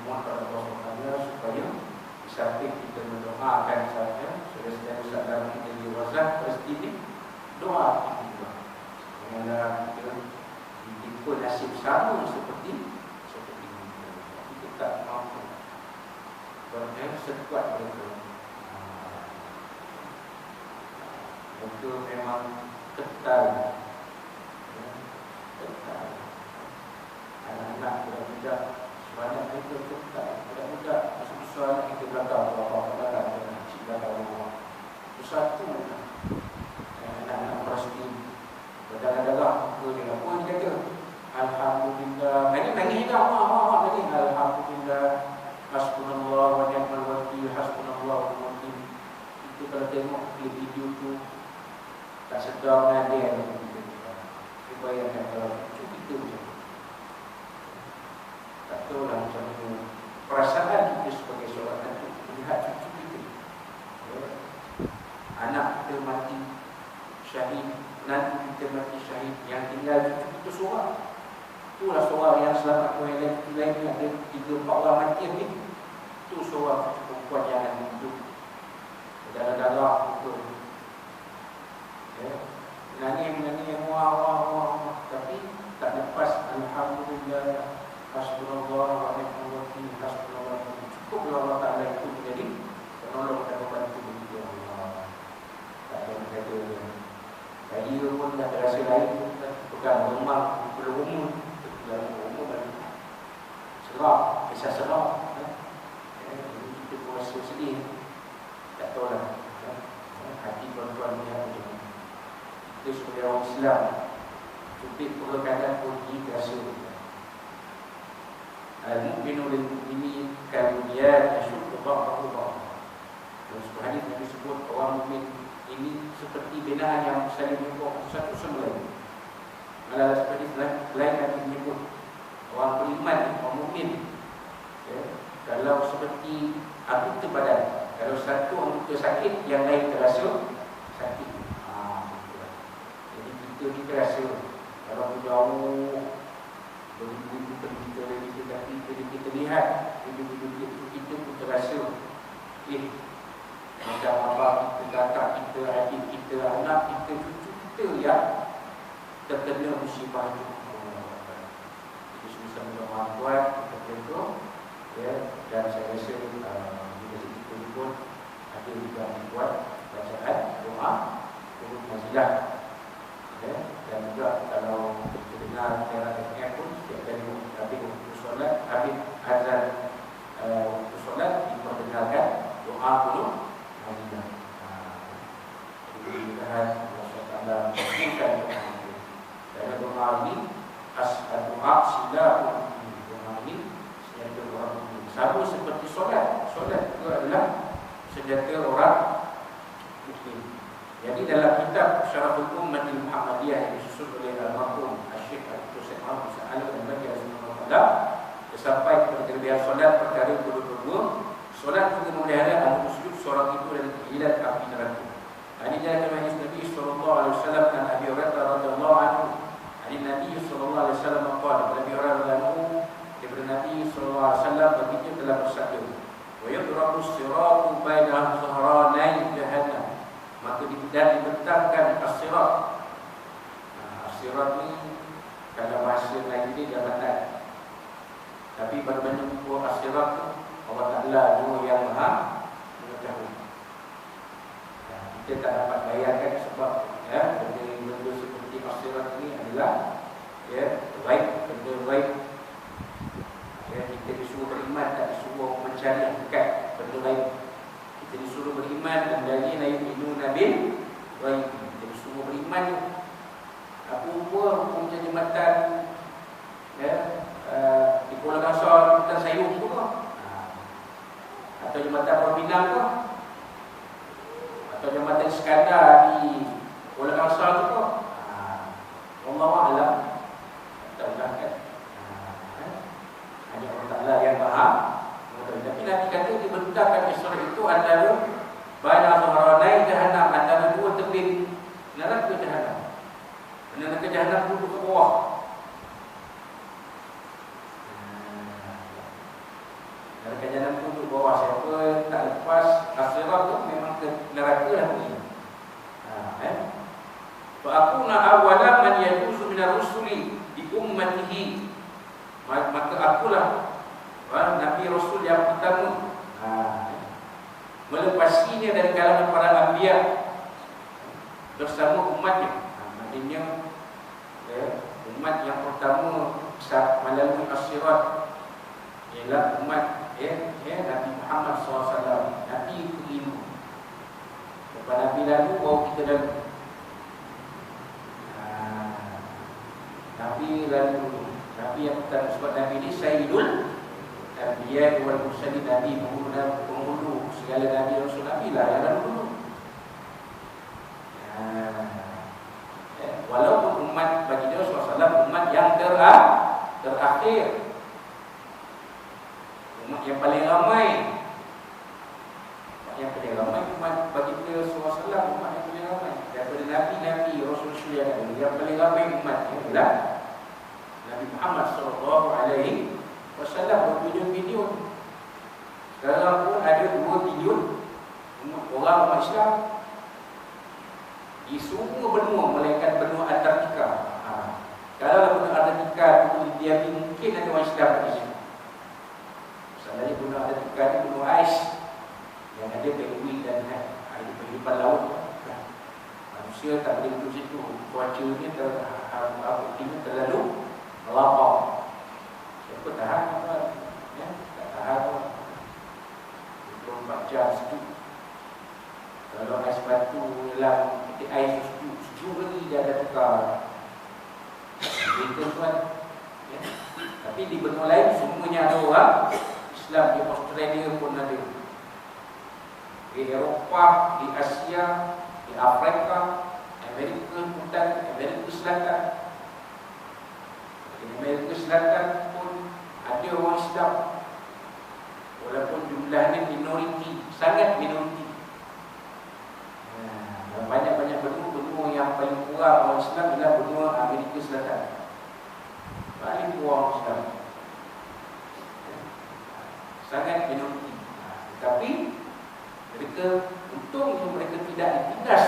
Mohon kepada Allah SWT supaya di samping kita mendoakan saja, saudara-saudara saudara kita di wazah Palestin, doa kita juga. Janganlah kita ditimpa nasib sama seperti kita tak mampu. Kerana sekuat mereka. Mereka memang ketal. Ketal. Anak-anak budak-budak sebanyak mereka ketal. Budak-budak masa-masa anak kita belakang bapa belakang dan cik belakang rumah. Satu anak-anak Palestin berdarah-darah muka dia. Apa dia kata? Alhamdulillah. Ini nangis juga. Mak tadi. Alhamdulillah. Hasbunallah wa ni'mal wakil. Hasbunallah wa ni'mal wakil. Itu kalau tengok video tu tak sedar dengan dia. Dia bayangkan kalau kita macam tak tahu lah macam mana perasaan kita sebagai seorang anak melihat cucu kita, anak kita mati syahid, nanti kita mati syahid, yang tinggal cucu kita seorang. Itulah seorang yang selamat. Lain ada 3-4 orang mati ni. Itu seorang cucu perempuan yang akan hidup darah-darah betul. Menangis wah. Tapi tak lepas alhamdulillah. Hasbunallah wa ni'mal wakil. Hasbunallah. Cukuplah Allah Ta'ala itu menjadi penolong dan membantu kita. Tak ada kata saya pun dah terasa lain. Pegang rumah belum umur. Dalam umur dan serap, kisah serap. Kita puasa sedih. Tak tahu lah hati tuan-tuan ni apa macam. Kita sebagai orang Islam cupik perkataan pun dikasih. Al-mu'minu lil-mu'mini kal-bunyan yashuddu ba'dahu ba'dahu. Dalam sebuah hadis Nabi sebut orang mukmin ini seperti binaan yang saling menyokong satu sama lain. Malah seperti lain Nabi menyebut orang beriman, orang mukmin, kalau seperti anggota badan. Kalau satu anggota sakit, yang lain terasa sakit. Jadi kita terasa kalau jauh beribu-ribu kilometer dari kita, tapi bila kita lihat beribu-ribu kita pun terasa macam abang kita, kakak kita, adik kita, anak kita, cucu kita yang terkena musibah itu. Jadi sama-sama doa kuat kita berdoa, dan saya rasa bila kita pun ada juga buat bacaan doa turun nazilah. Dan juga kalau kita dengar secara FM pun setiap kali habis waktu solat, habis azan waktu solat, diperdengarkan doa turun nazilah. Jadi mudah-mudahan Allah SWT memberikan doa ini. Karena doa ini doa silahul muslimin. Doa ini senjata orang muslim. Sama seperti solat. Solat itu adalah senjata orang muslim. Jadi dalam kitab Syarah Hukum Madinah Muhammadiyah yang disusun oleh Al-Mahkum Syekh Al-Husain Muhammad Sa'ala dan bagi Rasulullah sampai kepada kelebihan solat perkara kedua-dua. Solat untuk memelihara al-muslim seorang itu dari kegilaan api neraka. Ini dari hadis Nabi sallallahu alaihi wasallam dan Abi Hurairah radhiyallahu anhu. Hadis Nabi sallallahu alaihi wasallam berkata, Nabi Hurairah radhiyallahu daripada Nabi sallallahu alaihi wasallam begitu telah bersabda, "Wa yadrabu as-siratu baina dhahranai jahannam." Maka dibentangkan as-sirat. As-sirat ni kalau bahasa lain ni jabatan. Tapi bagaimana hukum as-sirat tu Allah Ta'ala dua yang maha mengetahui. Kita tak dapat bayangkan sebab benda seperti as-sirat ni adalah baik, benda baik. Kita disuruh beriman, tak disuruh mencari dekat benda lain. Kita disuruh beriman dan dari lain nabil baik. Kita disuruh beriman apa hukum jembatan di Pulau Kasar, jembatan Sayung tu atau jembatan Pulau Pinang tu atau jembatan Iskandar di Pulau Kasar tu Allah Alam tak tahu kan. Hanya Allah Ta'ala yang faham. Tapi Nabi kata dibentangkan Isra itu antara baina dhahranai jahannam, antara dua tebing neraka jahannam. Neraka jahannam duduk ke bawah. Kalau kajian tu duduk bawah, siapa tak lepas akhirat tu memang ke neraka lah ni. Fa aku na awwala man yajuzu min ar-rusuli di ummatihi. Maka akulah Nabi Rasul yang pertama melepasinya dari kalangan para anbiya bersama umatnya. Maksudnya umat yang pertama saat melalui as-sirat ialah umat Nabi Muhammad SAW, Nabi kelima. Lepas Nabi lalu baru kita lalu. Nabi lalu Nabi yang pertama, sebab Nabi ini Sayyidul Anbiya wal Mursalin, Nabi penghulu segala Nabi Rasul, Nabi lah yang lalu dulu. Walaupun umat bagi dia Rasulullah SAW umat yang terakhir, umat yang paling ramai. Yang paling ramai umat bagi dia Rasulullah SAW, umat yang paling ramai daripada Nabi-Nabi Rasul-Rasul yang paling ramai umatnya adalah Nabi Muhammad SAW bertujuh bilion. Sekarang pun ada 2 bilion orang umat Islam di semua benua, melainkan benua Antartika. Kalau benua Antartika itu dia mungkin ada orang Islam di sini. Misalnya benua Antartika ni benua ais yang ada penguin dan ada kehidupan laut. Manusia tak boleh duduk situ. Cuacanya terlalu lapar. Siapa tahan? Tak tahan. 24 jam sejuk. Kalau ais batu dalam ais sejuk lagi dia ada tukar. Itu tuan. Tapi di benua lain semuanya ada orang Islam. Di Australia pun ada, di Eropah, di Asia, di Afrika, Amerika Utara, Amerika Selatan. Di Amerika Selatan pun ada orang Islam, walaupun jumlahnya minoriti, sangat minoriti. Banyak-banyak benua yang paling kurang orang Islam adalah benua Amerika Selatan. Paling kurang orang Islam, sangat minoriti. Tapi mereka, untungnya mereka tidak ditindas,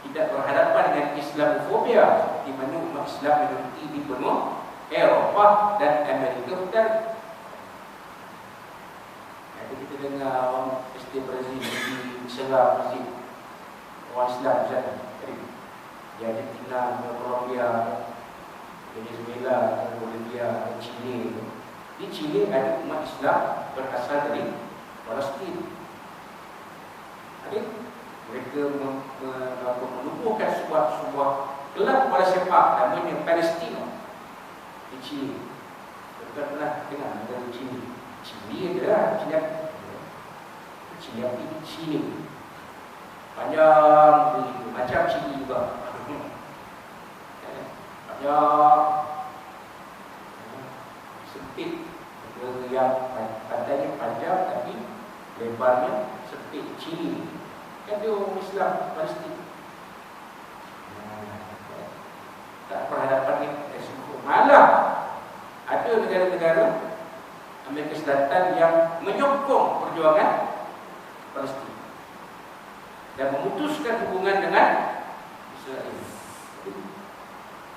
tidak berhadapan dengan Islamofobia di mana umat Islam minoriti di benua Eropah dan Amerika Utara. Jadi kita dengar orang Kristen Brazil di Serang Brazil, orang Islam di sana. Di Argentina, Colombia, Venezuela, Bolivia, Chile. Di Chile ada umat Islam berasal dari Palestin. Mereka menubuhkan sebuah kelab bola sepak namanya Palestina di Chile. Kita pernah dengar negara Chile. Chile adalah Chile panjang begitu, macam Chile juga. Panjang, sempit, yang pantainya panjang tapi lebarnya sempit. Chile kan dia orang Islam Palestin. Tak berhadapan dengan resiko. Malah ada negara-negara Amerika Selatan yang menyokong perjuangan Palestin dan memutuskan hubungan dengan Israel.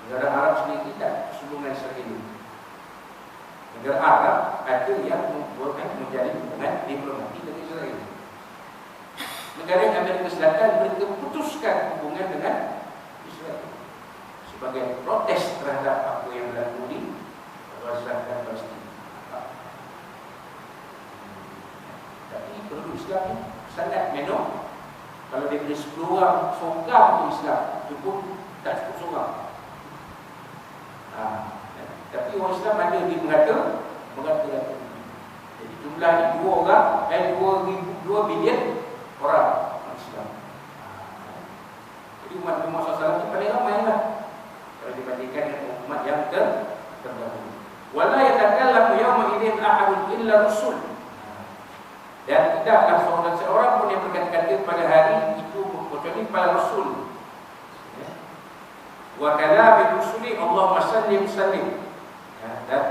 Negara Arab sendiri tidak hubungan Israel. Negara Arab ada yang membuatkan menjadi hubungan diplomatik dengan Israel. Negara Amerika Selatan mereka putuskan hubungan dengan Israel sebagai protes terhadap apa yang berlaku di Israel dan Palestin. Tapi penduduk Islam ni sangat minor. Kalau dia boleh 10 orang sorang untuk Islam, cukup tak cukup sorang. Tapi orang Islam ada di merata-rata. Jadi jumlah ni 2 orang dan 2 bilion orang Islam. Jadi umat Muhammad SAW ni paling ramai lah kalau dibandingkan dengan umat yang terdahulu. Wala yatakallamu yawma idzin ahadun illa rusul. Dan tidaklah seorang pun yang berkata-kata pada hari itu kecuali para rasul. Wa kala bi rusuli Allahumma sallim sallim. Dan